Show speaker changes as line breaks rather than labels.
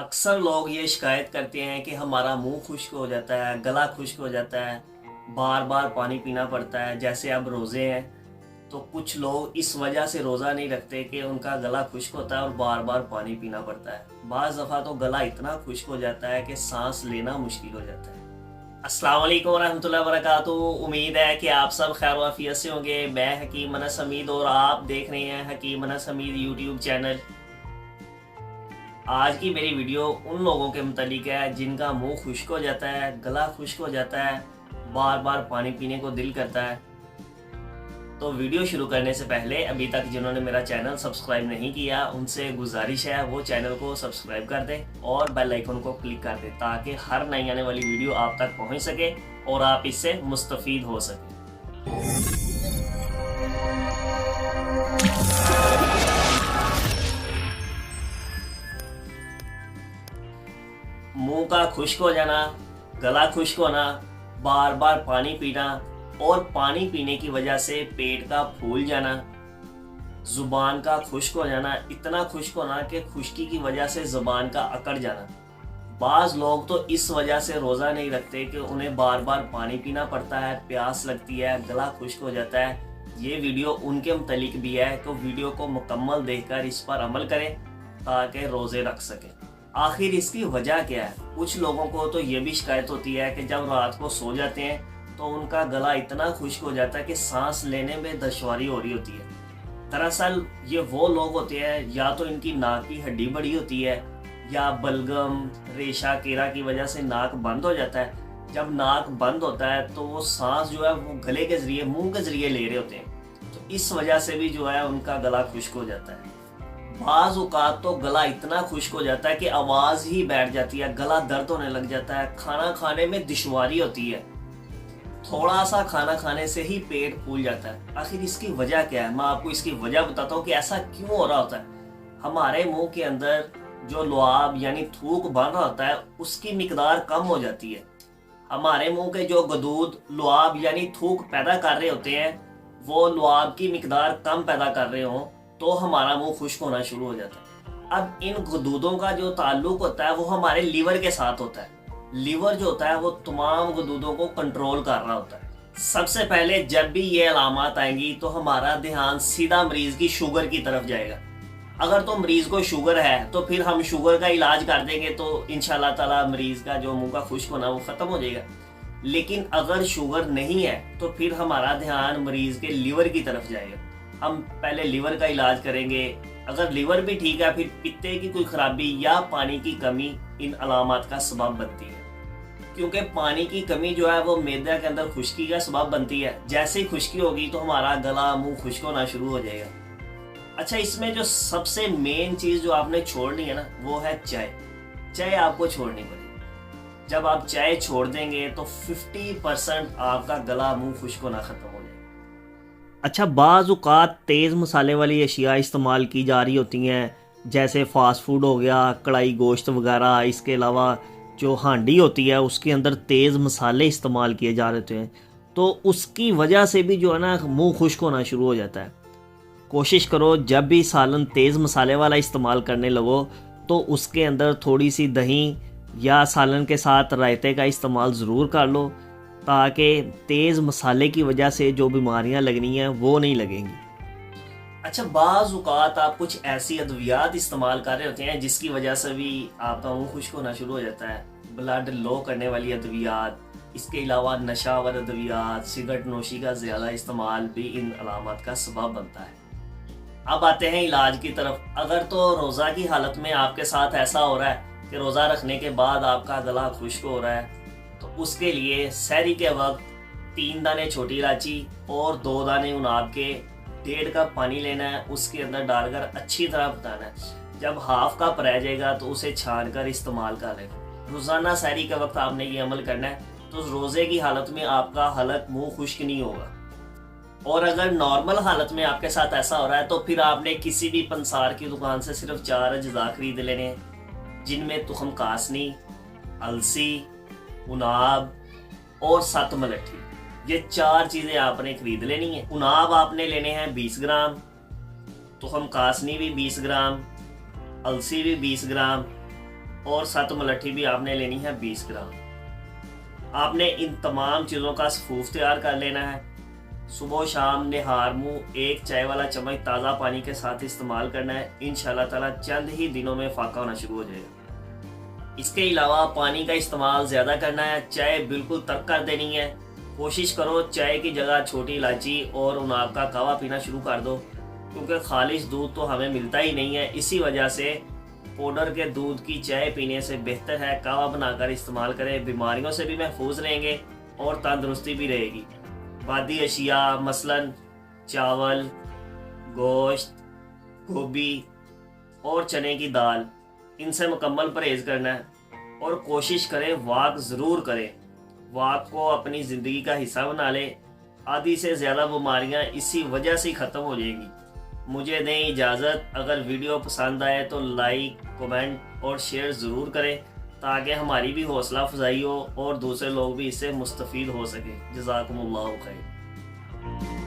अक्सर लोग ये शिकायत करते हैं कि हमारा मुंह खुश्क हो जाता है, गला खुश्क हो जाता है, बार बार पानी पीना पड़ता है। जैसे अब रोज़े हैं तो कुछ लोग इस वजह से रोज़ा नहीं रखते कि उनका गला खुश्क होता है और बार बार पानी पीना पड़ता है। बाज़ दफ़ा तो गला इतना खुश्क हो जाता है कि सांस लेना मुश्किल हो जाता है। अस्सलाम वालेकुम रहमतुल्लाहि व बरकातुहू। उम्मीद है कि आप सब खैर वाफियत से होंगे। मैं हकीम अनस हमीद और आप देख रहे हैं हकीम अनस हमीद यूट्यूब चैनल। आज की मेरी वीडियो उन लोगों के मुतालिक है जिनका मुंह खुश्क हो जाता है, गला खुश्क हो जाता है, बार बार पानी पीने को दिल करता है। तो वीडियो शुरू करने से पहले अभी तक जिन्होंने मेरा चैनल सब्सक्राइब नहीं किया उनसे गुजारिश है वो चैनल को सब्सक्राइब कर दें और बेल आइकन को क्लिक कर दें ताकि हर नई आने वाली वीडियो आप तक पहुंच सके और आप इससे मुस्तफ़ीद हो सकें। मुंह का खुश्क हो जाना, गला खुश्क होना, बार बार पानी पीना और पानी पीने की वजह से पेट का फूल जाना, जुबान का खुश्क हो जाना, इतना खुश्क होना कि खुश्की की वजह से जुबान का अकड़ जाना। बाज़ लोग तो इस वजह से रोज़ा नहीं रखते कि उन्हें बार बार पानी पीना पड़ता है, प्यास लगती है, गला खुश्क हो जाता है। ये वीडियो उनके मुतालिक भी है तो वीडियो को मुकम्मल देखकर इस पर अमल करें ताकि रोज़े रख सकें। आखिर इसकी वजह क्या है? कुछ लोगों को तो ये भी शिकायत होती है कि जब रात को सो जाते हैं तो उनका गला इतना खुश्क हो जाता है कि सांस लेने में दुश्वारी हो रही होती है। दरअसल ये वो लोग होते हैं या तो इनकी नाक की हड्डी बड़ी होती है या बलगम, रेशा, केरा की वजह से नाक बंद हो जाता है। जब नाक बंद होता है तो वो सांस जो है वो गले के जरिए, मुंह के जरिए ले रहे होते हैं, तो इस वजह से भी जो है उनका गला खुश्क हो जाता है। बाज़ औक़ात तो गला इतना खुश्क हो जाता है कि आवाज़ ही बैठ जाती है, गला दर्द होने लग जाता है, खाना खाने में दुश्वारी होती है, थोड़ा सा खाना खाने से ही पेट फूल जाता है। आखिर इसकी वजह क्या है? मैं आपको इसकी वजह बताता हूँ कि ऐसा क्यों हो रहा होता है। हमारे मुंह के अंदर जो लुआब यानी थूक बन रहा होता है उसकी मिकदार कम हो जाती है। हमारे मुंह के जो गदूद लुआब यानी थूक पैदा कर रहे होते हैं वो लुआब की मिकदार कम पैदा कर रहे हों तो हमारा मुंह खुश्क होना शुरू हो जाता है। अब इन गदूदों का जो ताल्लुक होता है वो हमारे लीवर के साथ होता है। लीवर जो होता है वो तमाम गदूदों को कंट्रोल कर रहा होता है। सबसे पहले जब भी ये अलामत आएंगी तो हमारा ध्यान सीधा मरीज की शुगर की तरफ जाएगा। अगर तो मरीज को शुगर है तो फिर हम शुगर का इलाज कर देंगे तो इंशाल्लाह ताला मरीज का जो मुंह का खुश्क होना वो खत्म हो जाएगा। लेकिन अगर शुगर नहीं है तो फिर हमारा ध्यान मरीज के लीवर की तरफ जाएगा। हम पहले लीवर का इलाज करेंगे। अगर लीवर भी ठीक है फिर पित्ते की कोई खराबी या पानी की कमी इन अलामत का सबब बनती है, क्योंकि पानी की कमी जो है वो मैदे के अंदर खुश्की का सबब बनती है। जैसे ही खुश्की होगी तो हमारा गला मुंह खुश्क होना शुरू हो जाएगा। अच्छा, इसमें जो सबसे मेन चीज़ जो आपने छोड़नी है ना वो है चाय। चाय आपको छोड़नी पड़ेगी। जब आप चाय छोड़ देंगे तो 50% आपका गला मुंह खुश्क होना ख़त्म हो जाएगा। अच्छा, बाज़ औक़ात तेज़ मसाले वाली अशिया इस्तेमाल की जा रही होती हैं, जैसे फ़ास्ट फूड हो गया, कढ़ाई गोश्त वगैरह। इसके अलावा जो हांडी होती है उसके अंदर तेज़ मसाले इस्तेमाल किए जा रहे हैं तो उसकी वजह से भी जो है ना मुंह खुश्क होना शुरू हो जाता है। कोशिश करो जब भी सालन तेज़ मसाले वाला इस्तेमाल करने लगो तो उसके अंदर थोड़ी सी दही या सालन के साथ रायते का इस्तेमाल ज़रूर कर लो ताकि तेज़ मसाले की वजह से जो बीमारियां लगनी हैं वो नहीं लगेंगी। अच्छा, बाज़ औक़ात आप कुछ ऐसी अद्वियात इस्तेमाल कर रहे होते हैं जिसकी वजह से भी आपका मुंह खुश्क होना शुरू हो जाता है। ब्लड लो करने वाली अद्वियात, इसके अलावा नशावर अद्वियात, सिगरेट नोशी का ज़्यादा इस्तेमाल भी इन अलामत का सबब बनता है। अब आते हैं इलाज की तरफ। अगर तो रोज़ा की हालत में आपके साथ ऐसा हो रहा है कि रोज़ा रखने के बाद आपका गला खुश्क हो रहा है तो उसके लिए सहरी के वक्त 3 दाने छोटी इलायची और 2 दाने उनाब के 1.5 कप पानी लेना है, उसके अंदर डालकर अच्छी तरह पकाना है। जब हाफ कप रह जाएगा तो उसे छान कर इस्तेमाल कर लेना। रोज़ाना सहरी के वक्त आपने ये अमल करना है तो रोज़े की हालत में आपका हलक मुंह खुश्क नहीं होगा। और अगर नॉर्मल हालत में आपके साथ ऐसा हो रहा है तो फिर आपने किसी भी पंसार की दुकान से सिर्फ 4 अज्जा खरीद लेने हैं जिनमें तुखम कासनी, अलसी, उनाब और 7 मलट्ठी, ये 4 चीज़ें आपने खरीद लेनी है। उनाब आपने लेने हैं 20 ग्राम, तुखम कासनी भी 20 ग्राम, अलसी भी 20 ग्राम और 7 मुलट्ठी भी आपने लेनी है 20 ग्राम। आपने इन तमाम चीज़ों का सफूफ तैयार कर लेना है। सुबह शाम निहार मुँह 1 चाय वाला चम्मच ताज़ा पानी के साथ इस्तेमाल करना है। इंशाल्लाह ताला चंद ही दिनों में फाका होना शुरू हो जाएगा। इसके अलावा पानी का इस्तेमाल ज़्यादा करना है, चाय बिल्कुल तर्क कर देनी है। कोशिश करो चाय की जगह छोटी इलायची और उनाब का कहवा पीना शुरू कर दो, क्योंकि खालिश दूध तो हमें मिलता ही नहीं है। इसी वजह से पाउडर के दूध की चाय पीने से बेहतर है कहवा बनाकर इस्तेमाल करें। बीमारियों से भी महफूज रहेंगे और तंदुरुस्ती भी रहेगी। बादी अशिया मसलन चावल, गोश्त, गोभी और चने की दाल, इनसे मुकम्मल परहेज़ करना है और कोशिश करें वॉक ज़रूर करें। वॉक को अपनी ज़िंदगी का हिस्सा बना लें। आधी से ज़्यादा बीमारियां इसी वजह से ख़त्म हो जाएंगी। मुझे दें इजाज़त। अगर वीडियो पसंद आए तो लाइक, कमेंट और शेयर ज़रूर करें, ताकि हमारी भी हौसला अफजाई हो और दूसरे लोग भी इससे मुस्तफ़ीद हो सकें। जज़ाकुमुल्लाहु खैर।